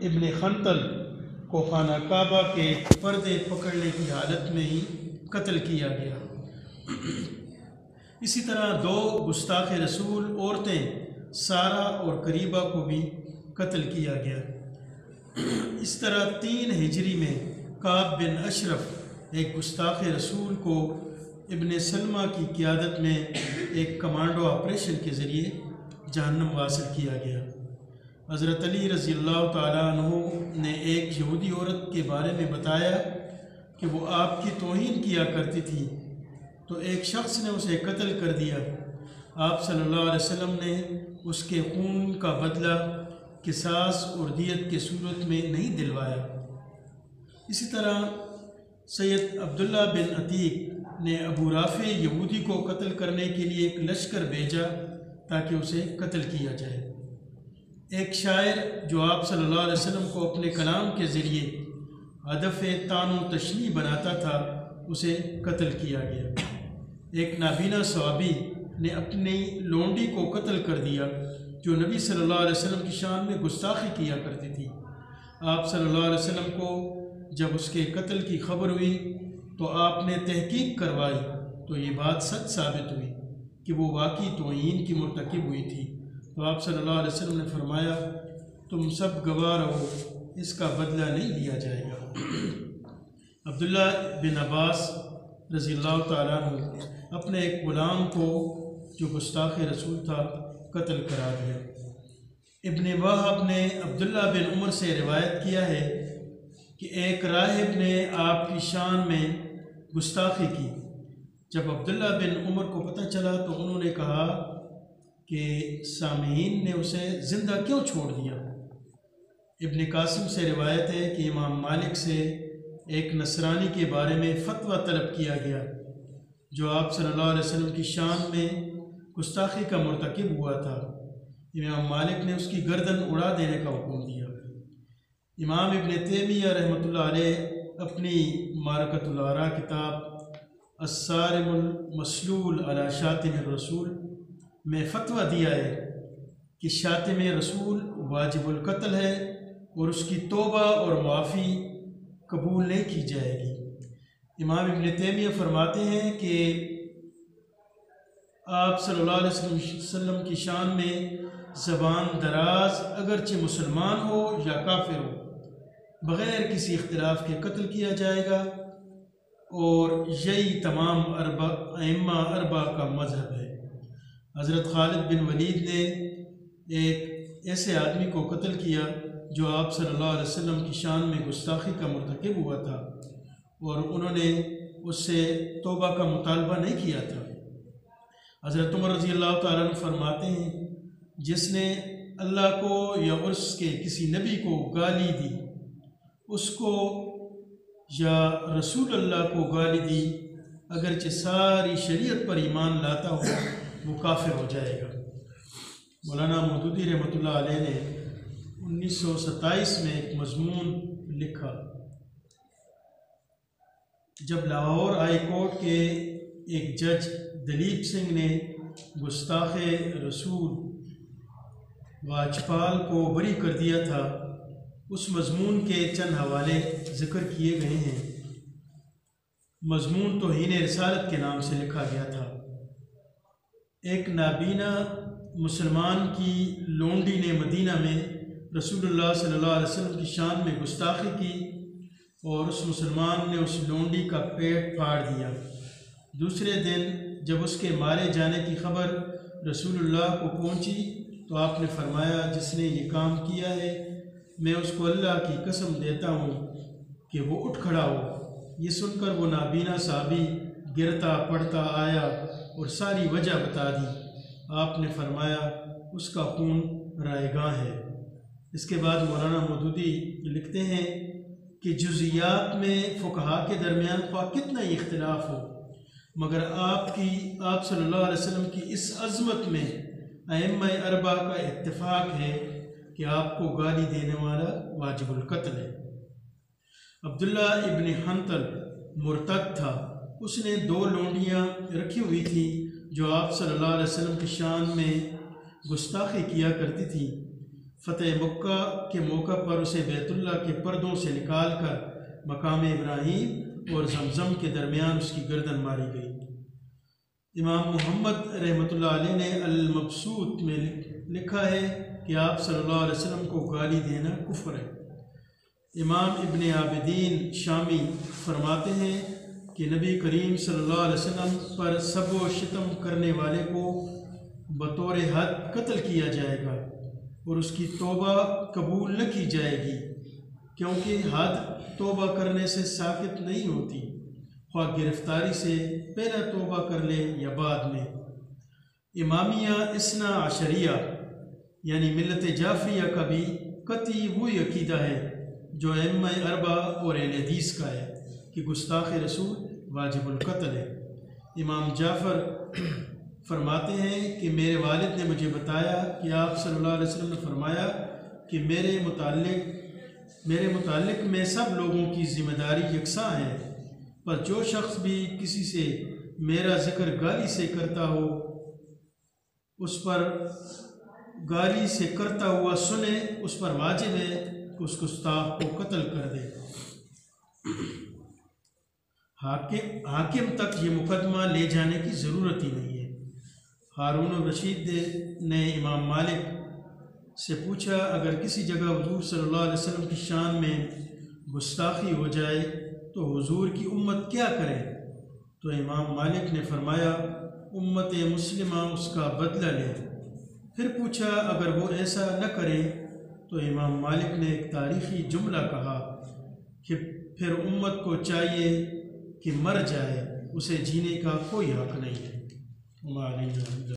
इब्न खंतल को खाना काबा के पर्दे पकड़ने की हालत में ही कत्ल किया गया। इसी तरह दो गुस्ताख रसूल औरतें सारा और करीबा को भी कत्ल किया गया। इस तरह 3 हिजरी में काब बिन अशरफ एक गुस्ताख रसूल को इब्न सलमा की क़ियादत में एक कमांडो ऑपरेशन के ज़रिए जहन्नम वासिल किया गया। हज़रत अली रज़ी अल्लाह ताला अन्हु ने एक यहूदी औरत के बारे में बताया कि वो आपकी तौहीन किया करती थी, तो एक शख्स ने उसे कत्ल कर दिया। आप सल्लल्लाहु अलैहि वसल्लम ने उसके खून का बदला किसास और दियत के सूरत में नहीं दिलवाया। इसी तरह सैयद अब्दुल्ला बिन अतीक ने अबू राफ़े यहूदी को कत्ल करने के लिए एक लश्कर भेजा ताकि उसे कत्ल किया जाए। एक शायर जो आप सल्लल्लाहु अलैहि वसल्लम को अपने कलाम के ज़रिए हदफ़ तानो तशनी बनाता था, उसे कत्ल किया गया। एक नाबीना सवाबी ने अपनी लोंडी को कत्ल कर दिया जो नबी सल्लल्लाहु अलैहि वसल्लम की शान में गुस्ताखी किया करती थी। आप सल्लल्लाहु अलैहि वसल्लम को जब उसके कत्ल की खबर हुई तो आपने तहकीक करवाई तो ये बात सच साबित हुई कि वो वाकई तौहीन की मुर्तकिब हुई थी। तो आप सल्लल्लाहु अलैहि वसल्लम ने फरमाया, तुम सब गवाह रहो, इसका बदला नहीं लिया जाएगा। अब्दुल्ला बिन अब्बास रज़ी अल्लाह ताला अन्हु अपने एक ग़ुलाम को जो गुस्ताख रसूल था कत्ल करा दिया। इब्न वहब ने अब्दुल्ला बिन उमर से रिवायत किया है कि एक राहिब ने आपकी शान में गुस्ताखी की। जब अब्दुल्ला बिन उमर को पता चला तो उन्होंने कहा कि सामीन ने उसे ज़िंदा क्यों छोड़ दिया। इब्न कासिम से रिवायत है कि इमाम मालिक से एक नसरानी के बारे में फ़तवा तलब किया गया जो आप सल्लल्लाहु अलैहि वसल्लम की शान में गुस्ताखी का मुर्तकिब हुआ था। इमाम मालिक ने उसकी गर्दन उड़ा देने का हुक्म दिया। इमाम इब्न तैमिया रहमतुल्लाह अलैह अपनी मारकतुल आरा किताब अस्सारिमुल मसलूल अला शातिम रसूल में फ़तवा दिया है कि शातिम रसूल वाजिबुल कत्ल है और उसकी तौबा और माफ़ी कबूल नहीं की जाएगी। इमाम इब्न तैमिया फरमाते हैं कि आप सल्लल्लाहु अलैहि वसल्लम की शान में ज़बान दराज अगरचे मुसलमान हो या काफिर हो, बग़ैर किसी इख्तिलाफ के कत्ल किया जाएगा और यही तमाम अइम्मा अरबा का मज़हब है। हज़रत खालिद बिन वलीद ने एक ऐसे आदमी को कत्ल किया जो आप सल्लल्लाहु अलैहि वसल्लम की शान में गुस्ताखी का मुर्तकिब हुआ था और उन्होंने उससे तौबा का मुतालबा नहीं किया था। हज़रत उमर रज़ी अल्लाह ताला अन्हु फरमाते हैं, जिसने अल्लाह को या उसके किसी नबी को गाली दी, उसको या रसूल अल्लाह को गाली दी, अगरचे सारी शरीयत पर ईमान लाता हो, वो काफिर हो जाएगा। मौलाना मौदूदी रहमतुल्लाह अलैह ने 1927 में एक मज़मून लिखा। जब लाहौर हाई कोर्ट के एक जज दलीप सिंह ने गुस्ताखे रसूल वाजपाल को बरी कर दिया था, उस मज़मून के चंद हवाले ज़िक्र किए गए हैं। मज़मून तौहीन रिसालत के नाम से लिखा गया था। एक नाबीना मुसलमान की लोंडी ने मदीना में रसूलुल्लाह सल्लल्लाहु अलैहि वसल्लम की शान में गुस्ताखी की और उस मुसलमान ने उस लोंडी का पेट फाड़ दिया। दूसरे दिन जब उसके मारे जाने की खबर रसूलुल्लाह को पहुंची तो आपने फरमाया, जिसने ये काम किया है मैं उसको अल्लाह की कसम देता हूँ कि वो उठ खड़ा हो। ये सुनकर वो नाबीना साहबी गिरता पड़ता आया और सारी वजह बता दी। आपने फरमाया, उसका खून रायगां है। इसके बाद मौलाना मौदूदी लिखते हैं कि जुज़ियात में फ़ुक़हा के दरमियान ख्वाह कितना ही इख्तिलाफ हो, मगर आप सल्लल्लाहु अलैहि वसल्लम की इस अज़मत में अइम्मा अरबा का इत्तिफ़ाक़ है कि आपको गाली देने वाला वाजिबुल कत्ल है। अब्दुल्ला इब्न हंतल मुर्तद था। उसने 2 लोंडियाँ रखी हुई थी जो आप सल्लल्लाहु अलैहि वसल्लम की शान में गुस्ताखी किया करती थी। फ़तेह मक्का के मौका पर उसे बैतुल्लाह के पर्दों से निकाल कर मकाम इब्राहीम और जमज़म के दरमियान उसकी गर्दन मारी गई। इमाम मोहम्मद रहमतुल्लाह अलैह ने अल-मबसूत में लिखा है कि आप सल्लल्लाहु अलैहि वसल्लम को गाली देना कुफ्र है। इमाम इब्न आबिदीन शामी फरमाते हैं कि नबी करीम सल्लल्लाहु अलैहि वसल्लम पर सब व शितम करने वाले को बतौर हद कत्ल किया जाएगा और उसकी तौबा कबूल न की जाएगी, क्योंकि हद तौबा करने से साकित नहीं होती, ख्वाह गिरफ्तारी से पहले तौबा कर ले या बाद में। इमामिया इसना अशरिया यानी मिल्लत जाफरिया का भी कतई वही अकीदा है जो अइम्मा अरबा और अहले हदीस का है कि गुस्ताख रसूल वाजिबुल कत्ल है। इमाम जाफ़र फरमाते हैं कि मेरे वालिद ने मुझे बताया कि आप सल्लल्लाहु अलैहि वसल्लम ने फरमाया कि मेरे मुतालिक में सब लोगों की ज़िम्मेदारी यकसा है, पर जो शख्स भी किसी से मेरा ज़िक्र गाली से करता हो, उस पर गाली से करता हुआ सुने, उस पर वाजिब है कि उस गुस्ताख को कत्ल कर दे। हाकिम तक ये मुकदमा ले जाने की ज़रूरत ही नहीं है। हारून रशीद ने इमाम मालिक से पूछा, अगर किसी जगह हुजूर सल्लल्लाहु अलैहि वसल्लम की शान में गुस्ताखी हो जाए तो हुजूर की उम्मत क्या करे? तो इमाम मालिक ने फरमाया, उम्मत मुस्लिमा उसका बदला ले। फिर पूछा, अगर वो ऐसा न करे? तो इमाम मालिक ने एक तारीख़ी जुमला कहा कि फिर उम्मत को चाहिए कि मर जाए, उसे जीने का कोई हक़ नहीं है।